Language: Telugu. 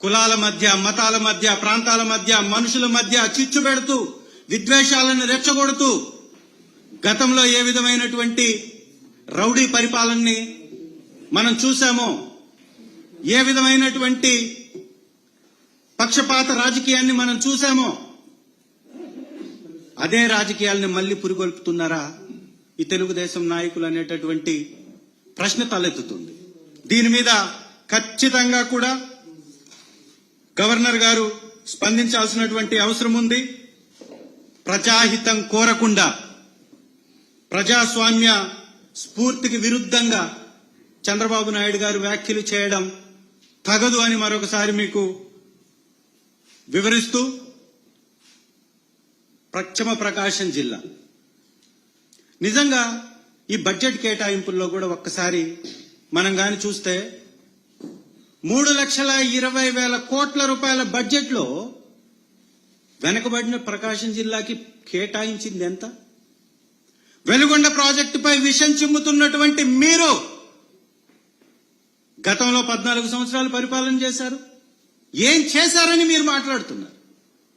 కులాల మధ్య, మతాల మధ్య, ప్రాంతాల మధ్య, మనుషుల మధ్య చిచ్చు పెడుతూ విద్వేషాలను రెచ్చగొడుతూ గతంలో ఏ విధమైనటువంటి రౌడీ పరిపాలనని మనం చూసామో, ఏ విధమైనటువంటి పక్షపాత రాజకీయాన్ని మనం చూసామో, అదే రాజకీయాలను మళ్లీ పురిగొల్పుతున్నారా ఈ తెలుగుదేశం నాయకులు అనేటటువంటి ప్రశ్న తలెత్తుతుంది. దీని మీద ఖచ్చితంగా కూడా గవర్నర్ గారు స్పందించాల్సినటువంటి అవసరం ఉంది. ప్రజాహితం కోరకుండా ప్రజాస్వామ్య స్ఫూర్తికి విరుద్ధంగా చంద్రబాబు నాయుడు గారు వ్యాఖ్యలు చేయడం తగదు అని మరొకసారి మీకు వివరిస్తూ, పశ్చిమ ప్రకాశం జిల్లా నిజంగా ఈ బడ్జెట్ కేటాయింపుల్లో కూడా ఒక్కసారి మనం గాని చూస్తే 3,20,000 కోట్ల రూపాయల బడ్జెట్ లో వెనకబడిన ప్రకాశం జిల్లాకి కేటాయించింది ఎంత? వెలుగొండ ప్రాజెక్టుపై విషం చిమ్ముతున్నటువంటి మీరు గతంలో 14 సంవత్సరాలు పరిపాలన చేశారు. ఏం చేశారని మీరు మాట్లాడుతున్నారు?